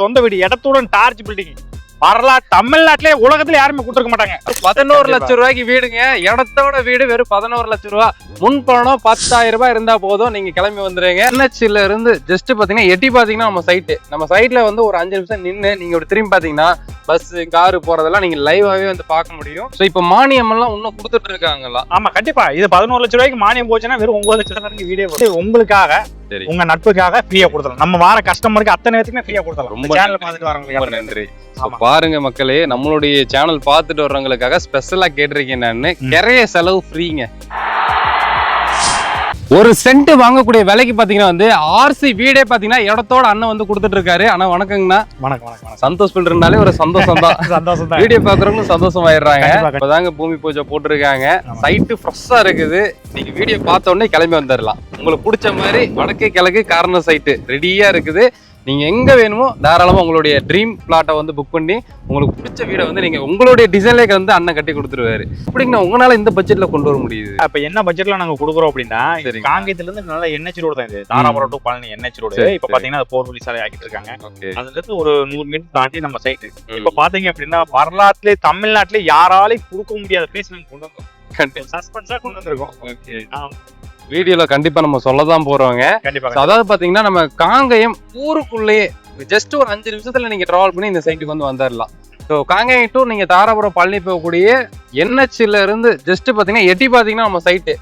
சொந்த வீடு இடத்துடன் torch building தமிழ்நாட்டிலே உலகத்துல யாருமே கொடுத்துருக்க மாட்டாங்க. 11 லட்சம் ரூபாய்க்கு வீடுங்க. இடத்தோட வீடு வெறும் 11 லட்சம் ரூபாய். முன் பணம் 10,000 ரூபாய் இருந்தா போதும், நீங்க கிளம்பி வந்துருங்க. NHல இருந்து ஜஸ்ட் பாத்தீங்கன்னா எட்டி பாத்தீங்கன்னா நம்ம சைட்ல வந்து ஒரு 5 நிமிஷம் நின்று நீங்க ஒரு திரும்பி பாத்தீங்கன்னா பஸ் காரு போறதெல்லாம் நீங்க லைவாவே வந்து பார்க்க முடியும். சோ இப்ப மானியம் எல்லாம் இன்னும் கொடுத்துட்டு இருக்காங்களா? ஆமா கண்டிப்பா. இது 11 லட்சம் ரூபாய்க்கு மானியம் போச்சுன்னா வெறும் 9 லட்சம் ரூபாய்க்கு வீடியோ உங்களுக்காக உங்க நட்புக்காக ஃப்ரீயா கொடுத்துடலாம். நம்ம வார கஸ்டமருக்கு அத்தனை பேத்துக்குமே ஃப்ரீயா கொடுத்துடலாம். ரொம்ப சேனல் பார்த்துட்டு வரவங்களுக்கு நன்றி. பாருங்க மக்களே, நம்மளுடைய சேனல் பார்த்துட்டு வர்றவங்களுக்காக ஸ்பெஷலா கேட்டிருக்கேன் நான், நிறைய செலவு ஃப்ரீங்க. ஒரு சென்ட் வாங்கக்கூடிய விலைக்கு பாத்தீங்கன்னா வந்து ஆர்சி வீடே பாத்தீங்கன்னா இடத்தோட அண்ணன் வந்து கொடுத்துட்டு இருக்காரு. ஆனா வணக்கங்கண்ணா. வணக்கம். சந்தோஷ் பில்டர்னாலே ஒரு சந்தோஷம் தான். சந்தோஷம் தான். வீடியோ பாக்குறவங்களும் சந்தோஷம் ஆயிடுறாங்க. இப்பதாங்க பூமி பூஜை போட்டிருக்காங்க. சைட்டு ஃப்ரெஷ்ஷா இருக்குது. நீங்க வீடியோ பார்த்த உடனே கிளம்பி வந்துடலாம். உங்களுக்கு பிடிச்ச மாதிரி வடக்கு கிழக்கு கார்னர் சைட்டு ரெடியா இருக்குது. நீங்க எங்க வேணுமோ தாராளமா உங்களுடைய ட்ரீம் பிளாட்டை வந்து புக் பண்ணி உங்களுக்கு பிடிச்ச வீடை வந்து நீங்க உங்களுடைய டிசைன்லேயே வந்து அண்ணன் கட்டி கொடுத்துருவாரு. அப்படிங்கன்னா உங்களால இந்த பட்ஜெட்ல கொண்டு வர முடியுது. அப்ப என்ன பட்ஜெட்ல நாங்க கொடுக்குறோம் அப்படின்னா, காங்கேயத்துல இருந்து நல்ல NH ரோடு தான் இது. Dharapuram to Palani NH road. இப்ப பாத்தீங்கன்னா அது 4 வழி சாலை ஆக்கிட்டு இருக்காங்க. அதுல இருந்து ஒரு 100 மீட்டர் தாண்டி நம்ம சைட்டு. இப்ப பாத்தீங்க அப்படின்னா வரலாற்றுல தமிழ்நாட்டிலே யாராலையும் கொடுக்க முடியாத பிளேஸ் நாங்க கொண்டு வந்தோம். சஸ்பென்ஸா கொண்டு வந்திருக்கோம். வீடியோல கண்டிப்பா நம்ம சொல்லதான் போறோங்க. அதாவது பாத்தீங்கன்னா நம்ம காங்கயம் ஊருக்குள்ளேயே ஜஸ்ட் ஒரு 5 நிமிஷத்துல நீங்க டிராவல் பண்ணி இந்த சைட்டுக்கு வந்து வந்துடலாம். ஸோ காங்கயம் டு நீங்க தாராபுரம் பழனி போகக்கூடிய NHல இருந்து ஜஸ்ட் பாத்தீங்கன்னா எட்டி பாத்தீங்கன்னா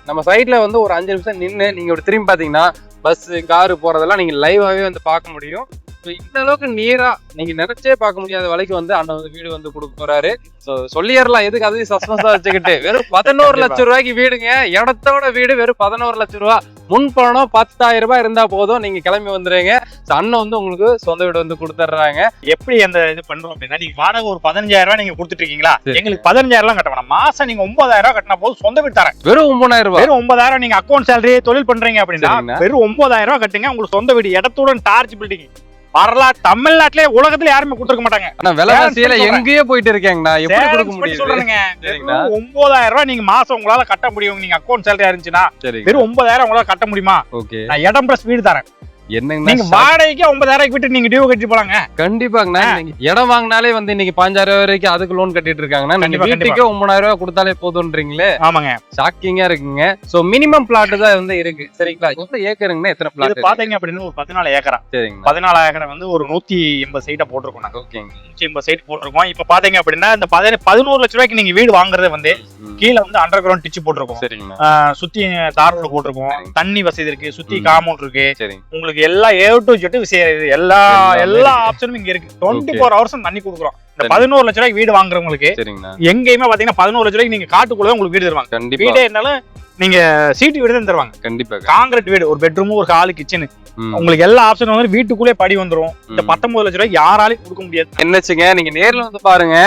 நம்ம சைட்ல வந்து ஒரு 5 நிமிஷம் நின்று நீங்க ஒரு திரும்பி பாத்தீங்கன்னா பஸ் காரு போறதெல்லாம் நீங்க லைவாவே வந்து பார்க்க முடியும். இந்த அளவுக்கு நீரா நீங்க நினைச்சே பார்க்க முடியாத விலைக்கு வந்து அண்ணன் வந்து வீடு வந்து கொடுக்க போறாரு. சொல்லிடலாம், எதுக்கு அதையும் சஸ்பென்ஸா வச்சுக்கிட்டு. வெறும் 11 லட்சம் ரூபாய்க்கு வீடுங்க. இடத்தோட வீடு வெறும் 11 லட்சம் ரூபாய். முன் பணம் 10,000 ரூபாய் இருந்தா போதும், நீங்க கிளம்பி வந்துருங்க. அண்ணன் வந்து உங்களுக்கு சொந்த வீடு வந்து கொடுத்துட்றாங்க. எப்படி அந்த இது பண்றோம் அப்படின்னா, நீங்க வாடகை ஒரு 15,000 ரூபாய் நீங்க கொடுத்துட்டு இருக்கீங்களா, எங்களுக்கு 15,000 எல்லாம் கட்ட வேணாம். மாசம் நீங்க 9,000 ரூபாய் கட்டினா போதும், சொந்த வீடு தரேன். வெறும் 9,000 ரூபாய். வெறும் 9,000 நீங்க அக்கௌண்ட் சேலரி தொழில் பண்றீங்க அப்படின்னா வெறும் 9,000 ரூபாய் கட்டுங்க. உங்களுக்கு சொந்த வீடு இடத்துடன் டார்ச் பில்டிங் தமிழ்நாட்டிலே உலகத்துல யாருமே கொடுத்துருக்க மாட்டாங்க. ஆனா விலைவாசியில எங்கேயோ போயிட்டு இருக்காங்கண்ணா, எப்படி கொடுக்க முடியும்? 9,000 ரூபாய் நீங்க மாசம் உங்களால கட்ட முடியும். நீங்க அக்கௌண்ட் சேலரி இருந்துச்சுன்னா வெறும் 9,000 உங்களால கட்ட முடியுமா? நான் இடம் பிளஸ் வீடு தரேன். நீங்க வாடகைக்கு 9,000 விட்டு நீங்க டியூ கட்டி போலாங்க. கண்டிப்பாங்கண்ணா. இடம் வாங்கினாலே வந்து இன்னைக்கு 5,000 வரைக்கும் அதுக்கு லோன் கட்டிட்டு இருக்காங்கன்னா, வீட்டுக்கு 9,000 ரூபாய் கொடுத்தாலே போதுன்றீங்களே. ஆமாங்க, ஷாக்கிங்கா இருக்குங்க. சோ மினிமம் பிளாட் தான் வந்து இருக்கு. சரிங்களா? எவ்வளவு ஏக்கருங்கன்னா எத்தனை பிளாட் பாத்தீங்க அப்படின்னு ஒரு 14 ஏக்கரா. சரிங்க, 14 ஏக்கரை வந்து ஒரு 180 சைட்டை போட்டிருக்கோம் நாங்க. ஓகேங்க, 180 சைட் போட்டிருக்கோம். இப்ப பாத்தீங்க அப்படின்னா இந்த 11 லட்சம் ரூபாய்க்கு நீங்க வீடு வாங்குறது வந்து கீழே வந்து அண்டர் கிரவுண்ட் டிச்சு போட்டிருக்கோம். சரிங்க, சுத்தி தார் ரோடு போட்டிருக்கோம். தண்ணி வசதி இருக்கு, சுத்தி காம்பவுண்ட் இருக்கு. உங்களுக்கு எல்லா A to Z எல்லா ஆப்ஷனும் இங்க இருக்கு. 24 hours தண்ணி கொடுக்குறோம். இந்த 11 லட்சம் ரூபாய்க்கு வீடு வாங்குறவங்களுக்கு எங்கேயுமே பாத்தீங்கன்னா 11 லட்சம் ரூபாய்க்கு நீங்க காட்டுக்குள்ள உங்களுக்கு வீடு தருவாங்க. வீடே இருந்தாலும் நீங்க சீட்டு வீடு தான் தருவாங்க. கண்டிப்பா காங்கிரீட் வீடு, ஒரு பெட்ரூம், ஒரு ஹால், கிச்சன், உங்களுக்கு எல்லா ஆப்ஷனும் வந்து வீட்டுக்குள்ளே படி வந்துரும். இந்த 19 லட்சம் ரூபாய் யாராலையும் கொடுக்க முடியாது. என்னச்சுங்க, நீங்க நேர்ல வந்து பாருங்க.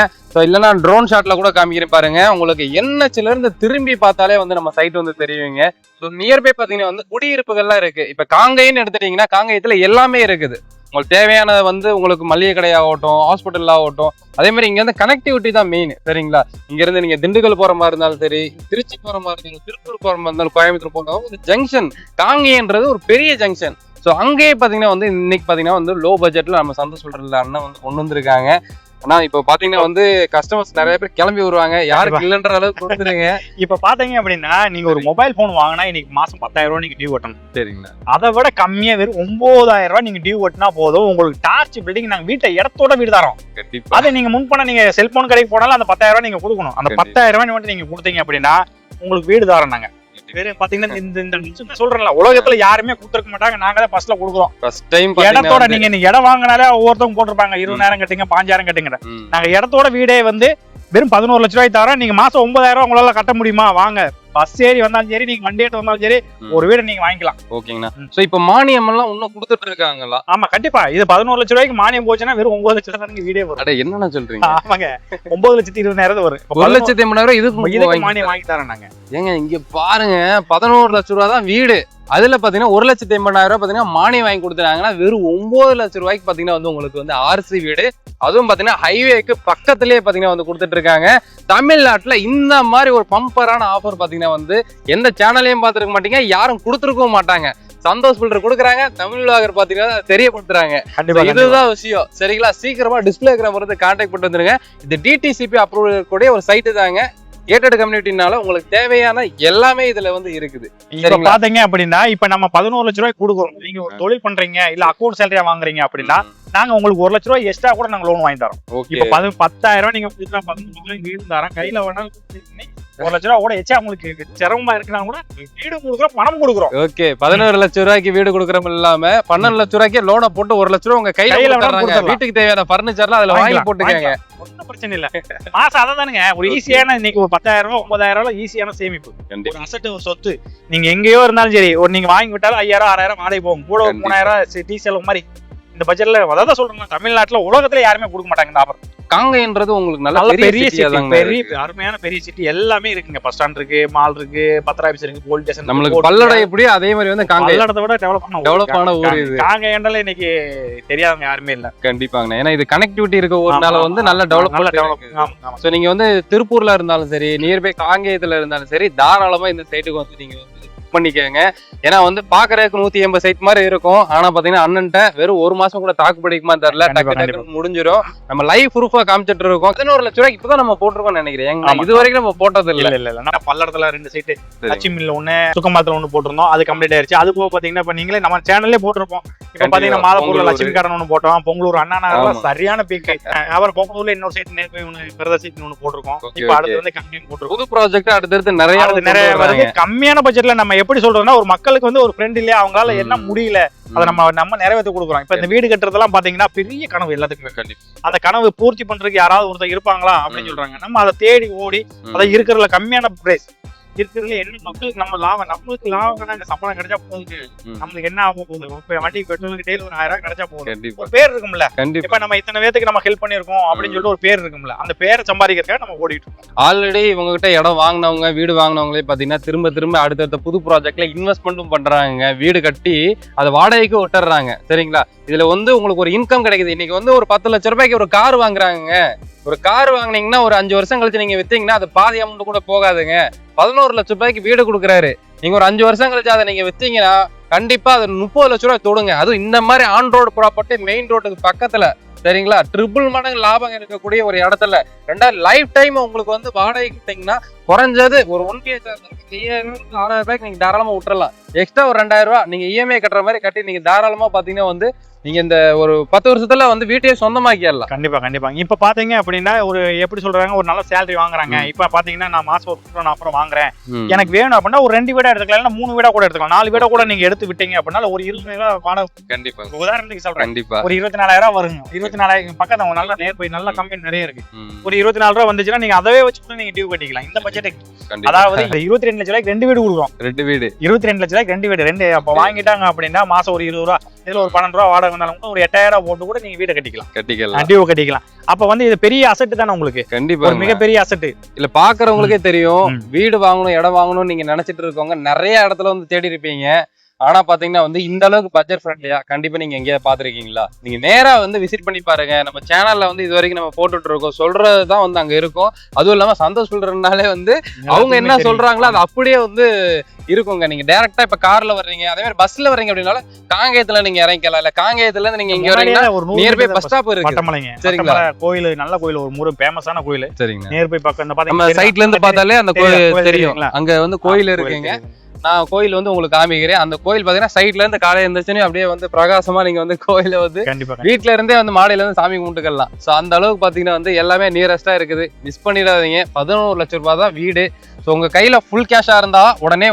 இல்லன்னா ட்ரோன் ஷாட்ல கூட காமிக்கிறேன் பாருங்க. உங்களுக்கு NHல இருந்து திரும்பி பார்த்தாலே வந்து நம்ம சைட் வந்து தெரியுங்க. நியர்பை பாத்தீங்கன்னா வந்து குடியிருப்புகள்லாம் இருக்கு. இப்ப காங்கயம்னு எடுத்துட்டீங்கன்னா காங்கயத்துல எல்லாமே இருக்குது. உங்களுக்கு தேவையானது வந்து உங்களுக்கு மளிகை கடை ஆகட்டும், ஹாஸ்பிட்டல் ஆகட்டும், அதே மாதிரி இங்க இருந்து கனெக்டிவிட்டி தான் மெயின். சரிங்களா? இங்க இருந்து நீங்க திண்டுக்கல் போற மாதிரி இருந்தாலும் சரி, திருச்சி போற மாதிரி இருந்தாலும், திருப்பூர் போற மாதிரி இருந்தாலும், கோயம்புத்தூர் போனாலும் ஜங்ஷன் காங்கயம்ன்றது ஒரு பெரிய ஜங்ஷன். ஸோ அங்கேயே பாத்தீங்கன்னா வந்து இன்னைக்கு பாத்தீங்கன்னா வந்து லோ பட்ஜெட்ல நம்ம சந்தோஷ் சொல்றதுல அண்ணன் வந்து கொண்டு வந்திருக்காங்க. ஆனா இப்ப பாத்தீங்கன்னா வந்து கஸ்டமர்ஸ் நிறைய பேர் கிளம்பி வருவாங்க. யாருக்கு இல்லைன்ற அளவுக்கு கொடுத்துருங்க. இப்ப பாத்தீங்க அப்படின்னா நீங்க ஒரு மொபைல் போன் வாங்கினா இன்னைக்கு மாசம் 10,000 ரூபாய் நீங்க டியூ கட்டணும். சரிங்களா? அதை விட கம்மியா வெறும் 9,000 ரூபாய் நீங்க டியூ கட்டினா போதும், உங்களுக்கு டார்ச் பில்டிங் நாங்க வீட்டை இடத்தோட வீடு தரோம். அதை நீங்க முன்பண நீங்க செல்போன் கடைக்கு போனாலும் அந்த 10,000 ரூபாய் நீங்க கொடுக்கணும். அந்த 10,000 ரூபாய் மட்டும் நீங்க கொடுத்தீங்க அப்படின்னா உங்களுக்கு வீடு தரோம் நாங்க. பாத்தீங்கன்னா இந்த சொல்றேன்ல, உலகத்துல யாருமே கொடுத்துருக்க மாட்டாங்க. நாங்க தான் ஃபர்ஸ்ட்ல கொடுக்குறோம். இடத்தோட நீங்க இடம் வாங்கினாலே ஒவ்வொருத்தவங்க போட்டிருப்பாங்க 20,000 கட்டுங்க, 5,000 கட்டுங்க. நாங்க இடத்தோட வீடே வந்து வெறும் 11 லட்சம் ரூபாய் தரோம். நீங்க மாசம் 9,000 ரூபாய் உங்களால கட்ட முடியுமா? வாங்க, பஸ் ஏறி வந்தாலும் சரி, நீங்க வண்டி எடுத்து வந்தாலும் சரி, ஒரு வீடு நீங்க வாங்கிக்கலாம். ஓகேங்கண்ணா. சோ இப்ப மானியம் எல்லாம் இன்னும் கொடுத்துட்டு இருக்காங்களா? ஆமா கண்டிப்பா. இது 11 லட்சம் ரூபாய்க்கு மானியம் போச்சுன்னா வெறும் 9 லட்சம் தான் வீடே வரும். அட என்னன்னு சொல்றீங்க? ஆமாங்க, 9,20,000 வரும். 1,80,000 இதுக்கு மானியம் வாங்கி தரேன் நாங்க. ஏங்க இங்க பாருங்க, 11 லட்சம் ரூபாய் தான் வீடு. அதுல பாத்தீங்கன்னா 1,80,000 ரூபாய் பாத்தீங்கன்னா மானியம் வாங்கி கொடுத்துட்டாங்கன்னா வெறும் 9 லட்சம் ரூபாய்க்கு பாத்தீங்கன்னா வந்து உங்களுக்கு வந்து ஆர்சி வீடு, அதுவும் பாத்தீங்கன்னா ஹைவேக்கு பக்கத்திலேயே பாத்தீங்கன்னா வந்து கொடுத்துட்டு இருக்காங்க. தமிழ்நாட்டுல இந்த மாதிரி ஒரு பம்பரான ஆஃபர் பாத்தீங்கன்னா வந்து எந்த சேனலையும் பார்த்துருக்க மாட்டீங்க, யாரும் கொடுத்துருக்கவும் மாட்டாங்க. சந்தோஷ் பில்டர் கொடுக்குறாங்க, தமிழ் விலாகர் பாத்தீங்கன்னா தெரியப்படுத்துறாங்க. இதுதான் விஷயம். சரிங்களா, சீக்கிரமா டிஸ்பிளே இருக்கிற கான்டாக்ட் பண்ணிட்டு வந்துருங்க. இது டிடிசிபி அப்ரூவல் கூடிய ஒரு சைட்டு தாங்க. ஏட்டட் கம்யூனிட்டினால உங்களுக்கு தேவையான எல்லாமே இதுல வந்து இருக்குது. இப்ப பாத்தீங்க அப்படின்னா இப்ப நம்ம 11 லட்சம் ரூபாய் கொடுக்குறோம். நீங்க ஒரு தொழில் பண்றீங்க இல்ல அக்கௌண்ட் சேலரியா வாங்குறீங்க அப்படின்னா நாங்க உங்களுக்கு 1 லட்சம் ரூபாய் எக்ஸ்ட்ரா கூட நாங்க லோன் வாங்கி தரோம். இப்ப 10,000 ரூபாய் நீங்க 11 ரூபாய் வீடு தரோம், கையில வேணாலும் 1 லட்சம் ரூபாய் கூட எச்சா உங்களுக்கு சிரமமா இருக்குன்னா கூட வீடு கொடுக்குறோம், பணம் கொடுக்குறோம். ஓகே, 11 லட்சம் ரூபாய்க்கு வீடு கொடுக்குறோம் இல்லாம 12 லட்சம் ரூபாய்க்கு லோனை போட்டு 1 லட்சம் ரூபாய் உங்க கையில வீட்டுக்கு தேவையான பர்னிச்சர்லாம் அதுல வாங்கி போட்டுக்கங்க. ஒன்னும் பிரச்சனை இல்ல. மாசம் அதானுங்க ஒரு ஈஸியான, இன்னைக்கு ஒரு 10,000 ரூபாய் 9,000 ரூபாய் ஈஸியான சேமிப்பு. ஒரு அசட், ஒரு சொத்து நீங்க எங்கேயோ இருந்தாலும் சரி, ஒரு நீங்க வாங்கி விட்டாலும் 5,000 6,000 வாடகை போகும், கூட 3,000 டீசல் மாதிரி. இந்த பட்ஜெட்ல அதான் சொல்றேன், தமிழ்நாட்டுல உலகத்துல யாருமே கொடுக்க மாட்டாங்க இந்த ஆஃபர். காங்கேயன்றது உங்களுக்கு நல்ல பெரிய சிட்டி, பெரிய அருமையான பெரிய சிட்டி, எல்லாமே இருக்குங்க. பஸ் ஸ்டாண்ட் இருக்கு, மால் இருக்கு, பத்திர ஆபீஸ் இருக்கு, போலீஸ் ஸ்டேஷன். நம்மளுக்கு பல்லடை எப்படியோ அதே மாதிரி வந்து பல்லடத்தை விட டெவலப் ஆன ஊர் இது. காங்கேயன்ல இன்னைக்கு தெரியாதவங்க யாருமே இல்ல. கண்டிப்பாங்க, ஏன்னா இது கனெக்டிவிட்டி இருக்க ஒருனால வந்து நல்ல டெவலப். சோ நீங்க வந்து திருப்பூர்ல இருந்தாலும் சரி, நியர்பை காங்கேயத்துல இருந்தாலும் சரி, தாராளமா இந்த சைட்டுக்கு வந்து நீங்க வந்து பண்ணிக்கங்க. ஏன்னா வந்து பாக்குறதுக்கு 180 சைட் மாதிரி இருக்கும். ஆனா பாத்தீங்கன்னா அண்ணன்ட்ட வெறும் 1 மாசம் கூட தாக்கு பிடிக்குமா தெரியல, டக்கு முடிஞ்சிடும். நம்ம லைவ் ப்ரூஃபா காமிச்சிட்டு இருக்கோம். 11 லட்சம் ரூபாய்க்கு இப்பதான் நம்ம போட்டிருக்கோம் நினைக்கிறேன். இது வரைக்கும் நம்ம போட்டது இல்ல. பல்லடத்துல 2 சைட், லட்சுமில 1, சுக்கமாத்துல 1 போட்டிருந்தோம். அது கம்ப்ளீட் ஆயிருச்சு. அது போக பாத்தீங்கன்னா இப்ப நீங்களே நம்ம சேனல்லே போட்டிருப்போம். இப்ப பாத்தீங்கன்னா மாலப்பூர்ல லட்சுமிக்காரன் 1 போட்டோம், பொங்கலூர் அண்ணா நகர்ல சரியான பீக். அப்புறம் பொங்கலூர்ல இன்னொரு சைட் நேர்பை 1, பிரதர் சைட் 1 போட்டிருக்கோம். இப்ப அடுத்து வந்து கண்டினியூ போட்டிருக்கோம். புது ப்ராஜெக்ட் அடுத்து நிறைய வருது. கம்மியான பட்ஜெட்ல நம்ம எப்படி சொல்றோம்னா, ஒரு மக்களுக்கு வந்து ஒரு ஃப்ரெண்ட் இல்லையா, அவங்களால என்ன முடியல அதை நம்ம நிறைவேற்றி கொடுக்குறோம். இப்ப இந்த வீடு கட்டுறதெல்லாம் பாத்தீங்கன்னா பெரிய கனவு எல்லாத்துக்குமே. அந்த கனவு பூர்த்தி பண்றதுக்கு யாராவது ஒருத்தர் இருப்பாங்களா அப்படின்னு சொல்றாங்க. நம்ம அதை தேடி ஓடி அதை இருக்கிறதுல கம்மியான பிரைஸ் இருக்கிறதுல என்ன மக்களுக்கு நம்ம லாபம், நம்மளுக்கு லாபம் இந்த சம்பளம் கிடைச்சா போகுது, நம்மளுக்கு என்ன ஆகும் போகுது, வண்டி பெட்ரோலுக்கு டெய்லி ஒரு 1000 ரூபாய் கிடைச்சா போகுது, ஒரு பேர் இருக்கும்ல. இப்ப நம்ம இத்தனை பேருக்கு நம்ம ஹெல்ப் பண்ணிருக்கோம் அப்படின்னு சொல்லிட்டு ஒரு பேர் இருக்கும்ல, அந்த பேரை சம்பாதிக்கிறதுக்காக நம்ம ஓடிட்டு இருக்கோம். ஆல்ரெடி இவங்க கிட்ட இடம் வாங்கினவங்க, வீடு வாங்கினவங்களே பாத்தீங்கன்னா திரும்ப அடுத்தடுத்த புது ப்ராஜெக்ட்ல இன்வெஸ்ட்மெண்ட்டும் பண்றாங்க. வீடு கட்டி அதை வாடகைக்கு விட்டுறாங்க. சரிங்களா, இதுல வந்து உங்களுக்கு ஒரு இன்கம் கிடைக்குது. இன்னைக்கு வந்து ஒரு 10 லட்சம் ரூபாய்க்கு ஒரு கார் வாங்குறாங்க. ஒரு கார் வாங்கினீங்கன்னா ஒரு 5 வருஷம் கழிச்சு நீங்க வித்தீங்கன்னா அது பாதி அமௌண்ட் கூட போகாதுங்க. 11 லட்சம் ரூபாய்க்கு வீடு கொடுக்குறாரு. நீங்க ஒரு 5 வருஷம் கழிச்சு அதை நீங்க வித்தீங்கன்னா கண்டிப்பா அது 30 லட்சம் ரூபாய் தொடுங்க. அதுவும் இந்த மாதிரி ஆன் ரோடு ப்ராப்பர்ட்டி மெயின் ரோட்டுக்கு பக்கத்துல. சரிங்களா, ட்ரிபிள் மடங்கு லாபம் இருக்கக்கூடிய ஒரு இடத்துல 2 லைஃப் டைம் உங்களுக்கு வந்து வாடகை கிட்டீங்கன்னா குறைஞ்சது ஒரு 6,000 ரூபாய்க்கு நீங்க தாராளமா விட்டுறலாம். எக்ஸ்ட்ரா ஒரு 2,000 ரூபாய் நீங்க இஎம்ஐ கட்டுற மாதிரி கட்டி நீங்க தாராளமா பாத்தீங்கன்னா வந்து நீங்க இந்த ஒரு 10 வருஷத்துல வந்து வீட்டையே சொந்தமாக்கிடலாம். கண்டிப்பா. இப்ப பாத்தீங்க அப்படின்னா ஒரு எப்படி சொல்றாங்க, ஒரு நல்ல சேலரி வாங்குறாங்க. இப்ப பாத்தீங்கன்னா நான் மாசம் ஒரு அப்புறம் வாங்குறேன், எனக்கு வேணும் அப்படின்னா ஒரு 2 வீடா எடுத்துக்கலாம், இல்ல 3 வீடா கூட எடுத்துக்கலாம், 4 வீடா கூட நீங்க எடுத்து விட்டீங்க அப்படின்னா ஒரு 20,000 வாடகை. கண்டிப்பா, உதாரணத்துக்கு சொல்றேன், ஒரு 24,000 வருங்க. 24,000 பக்கத்துல நல்ல நேர்பை நல்ல கம்பெனி நிறைய இருக்கு. ஒரு 24 ரூபாய் வந்துச்சுன்னா நீங்க அதவே வச்சு நீங்க டியூ கட்டிக்கலாம் இந்த பட்ஜெட்டுக்கு. அதாவது 22 லட்சம் ரூபாய்க்கு 2 வீடு கொடுக்குறோம். 2 வீடு 22 லட்சம் ரூபாய்க்கு 2 வீடு அப்ப வாங்கிட்டாங்க அப்படின்னா மாசம் ஒரு 20 ரூபாய், இதுல ஒரு 12 ரூபாய் வாடகை வந்தாலும் ஒரு 8,000 போட்டு கூட நீங்க வீட்டை கட்டிக்கலாம். அப்ப வந்து இது பெரிய அசெட் தானே உங்களுக்கு. கண்டிப்பா ஒரு மிகப்பெரிய அசெட். இல்ல பாக்குறவங்களுக்கே தெரியும், வீடு வாங்கணும் இடம் வாங்கணும் நீங்க நினைச்சிட்டு இருக்கவங்க நிறைய இடத்துல வந்து தேடி இருப்பீங்க. ஆனா பாத்தீங்கன்னா வந்து இந்த அளவுக்கு பட்ஜெட் ஃப்ரெண்ட்லியா கண்டிப்பா நீங்க எங்கேயாவது பாத்துருக்கீங்களா? நீங்க நேரா வந்து விசிட் பண்ணி பாருங்க. நம்ம சேனல்ல வந்து இது வரைக்கும் நம்ம போட்டுட்டு இருக்கோம், சொல்றதுதான் வந்து அங்க இருக்கும். அதுவும் இல்லாம சந்தோஷ் சொல்றதுனாலே வந்து அவங்க என்ன சொல்றாங்களோ அது அப்படியே வந்து இருக்குங்க. நீங்க டைரக்டா இப்ப கார்ல வர்றீங்க, அதே மாதிரி பஸ்ல வர்றீங்க அப்படின்னால காங்கேயத்துல நீங்க இறங்கிக்கலாம். இல்ல காங்கேயத்துல இருந்து நீங்க இங்க வரீங்கன்னா நியர்பை பஸ் ஸ்டாப் இருக்கு. சரிங்களா, கோயில் நல்ல கோயில், ஒரு முறை ஃபேமஸான கோயில். சரிங்க, நியர்பை பக்கம் நம்ம சைட்ல இருந்து பார்த்தாலே அந்த கோயில் தெரியும். அங்க வந்து கோயில் இருக்குங்க. நான் கோயில் வந்து உங்களுக்கு காமிக்கிறேன். அந்த கோயில் பாத்தீங்கன்னா சைட்ல இருந்து காலையில இருந்துச்சுன்னு அப்படியே வந்து பிரகாசமா நீங்க வந்து கோயில வந்து வீட்டுல இருந்தே வந்து மாடியில இருந்து சாமி கும்பிட்டுக்கலாம். சோ அந்த அளவுக்கு பாத்தீங்கன்னா வந்து எல்லாமே நியரஸ்டா இருக்குது. மிஸ் பண்ணிடாதீங்க. 11 லட்சம் ரூபாய் தான் வீடு. ஸோ உங்க கையில ஃபுல் கேஷா இருந்தா உடனே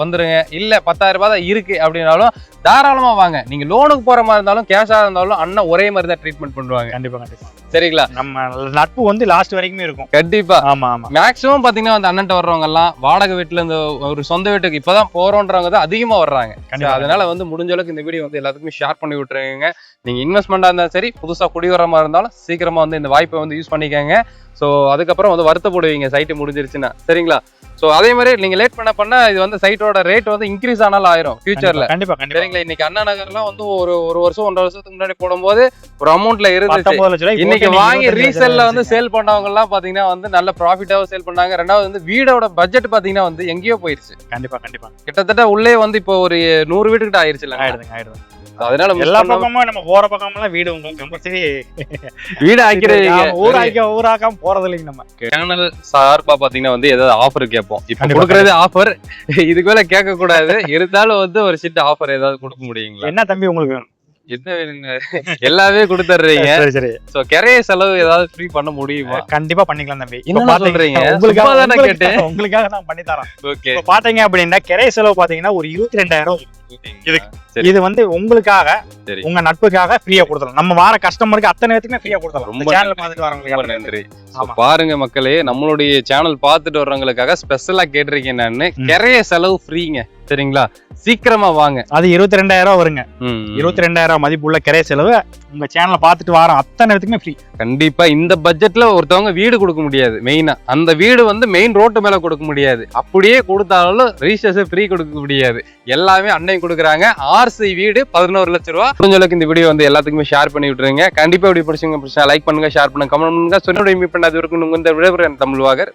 வந்துருங்க. இல்ல 10,000 ரூபாய் தான் இருக்கு அப்படின்னாலும் தாராளமா வாங்க. நீங்க லோனுக்கு போற மாதிரி இருந்தாலும் கேஷா இருந்தாலும் அண்ணன் ஒரே மாதிரி தான் ட்ரீட்மெண்ட் பண்ணுவாங்க. கண்டிப்பா. சரிங்களா, நம்ம நட்பு வந்து லாஸ்ட் வரைக்குமே இருக்கும். கண்டிப்பா. ஆமா. மேக்ஸிமம் பாத்தீங்கன்னா வந்து அண்ணன்ட்ட வர்றவங்க எல்லாம் வாடகை வீட்டுல இருந்து ஒரு சொந்த வீட்டுக்கு இப்பதான் போறோன்றவங்க தான் அதிகமா வர்றாங்க. அதனால வந்து முடிஞ்ச அளவுக்கு இந்த வீடியோ வந்து எல்லாத்துக்குமே ஷேர் பண்ணி விட்டுருங்க. நீங்க இன்வெஸ்ட்மெண்டா இருந்தாலும் சரி, புதுசா குடி வர மாதிரி இருந்தாலும் சீக்கிரமா வந்து இந்த வாய்ப்பை வந்து யூஸ் பண்ணிக்கங்க. ஸோ அதுக்கப்புறம் வந்து வருத்தப்படுவீங்க சைட்டு முடிஞ்சிருச்சுன்னா. சரிங்களா, சோ அதே மாதிரி நீங்க லேட் பண்ண இது வந்து சைட்டோட ரேட் வந்து இன்க்ரீஸ் ஆனாலும் ஆயிரும் ஃபியூச்சர்ல. கண்டிப்பா கண்டிப்பா. சரிங்களா, இன்னைக்கு அண்ணா நகர்லாம் வந்து ஒரு வருஷம் 1.5 வருஷத்துக்கு முன்னாடி போடும்போது ஒரு அமௌண்ட்ல இருந்துச்சு. 19 லட்சம் ரூபாய் இன்னைக்கு வாங்கி ரீசேல்ல வந்து சேல் பண்ணவங்க எல்லாம் பாத்தீங்கன்னா வந்து நல்ல ப்ராஃபிட்டாவும் சேல் பண்ணாங்க. ரெண்டாவது வந்து வீடோட பட்ஜெட் பாத்தீங்கன்னா வந்து எங்கேயோ போயிருச்சு. கண்டிப்பா கண்டிப்பா. கிட்டத்தட்ட உள்ளே வந்து இப்போ ஒரு 100 வீடு கிட்ட ஆயிருச்சு. ஆயிடுது. அதனால எல்லா பக்கமும் நம்ம போற பக்கமெல்லாம் வீடு உங்களுக்கு கம்பல்சரி வீடு ஆக்கிறீங்க. ஊராக்காம போறது இல்லைங்க. நம்ம சேனல் சார்பா பாத்தீங்கன்னா வந்து ஏதாவது ஆஃபர் கேட்போம். இப்ப கொடுக்கறது ஆஃபர், இதுக்கு மேல கேட்க கூடாது. இருந்தாலும் வந்து ஒரு சின்ன ஆஃபர் ஏதாவது கொடுக்க முடியுங்களா? என்ன தம்பி உங்களுக்கு வேணும்? என்ன வேணுங்க? எல்லாமே கொடுத்துறீங்க. சரி. சோ கிரைய செலவு ஏதாவது ஃப்ரீ பண்ண முடியுமா? கண்டிப்பா பண்ணிக்கலாம் தம்பி. என்ன சொல்றீங்க? உங்களுக்காக நான் பண்ணி தரேன். ஓகே. இப்ப பாத்தீங்க அப்படின்னா கிரைய செலவு பாத்தீங்கன்னா ஒரு 22,000 இது வந்து உங்களுக்காக உங்க நட்புக்காக ஃப்ரீயா கொடுத்தலாம். நம்ம வார கஸ்டமருக்கு அத்தனை பேத்துக்குமே ஃப்ரீயா கொடுத்தலாம். ரொம்ப சேனல் பார்த்துட்டு வரவங்களுக்கு நன்றி. பாருங்க மக்களே, நம்மளுடைய சேனல் பார்த்துட்டு வர்றவங்களுக்காக ஸ்பெஷலா கேட்டிருக்கேன் நானு. கிரைய செலவு ஃப்ரீங்க. சரிங்களா, சீக்கிரமா வாங்க. அது 22,000 வருங்க. 22,000 மதிப்புள்ள கிரைய செலவு உங்க சேனலை பார்த்துட்டு வரோம் அத்தனை பேத்துக்குமே ஃப்ரீ. கண்டிப்பா இந்த பட்ஜெட்ல ஒருத்தவங்க வீடு கொடுக்க முடியாது. மெயினா அந்த வீடு வந்து மெயின் ரோட்டு மேல கொடுக்க முடியாது. அப்படியே கொடுத்தாலும் ரிஜிஸ்ட்ரேஷன் ஃப்ரீ கொடுக்க முடியாது. எல்லாமே அன்னைக்கு கொடுக்குறாங்க. ஆர்சி வீடு 11 லட்சம் ரூபாய். முடிஞ்சளவுக்கு இந்த வீடியோ வந்து எல்லாத்துக்குமே ஷேர் பண்ணி விட்டுருங்க. கண்டிப்பா இப்படி பிடிச்சிங்க லைக் பண்ணுங்க, ஷேர் பண்ணுங்க, கமெண்ட் பண்ணுங்க. சொன்னோட மீட் பண்ணாது இருக்கும். இந்த விடைபெறும் தமிழ்வாகர்.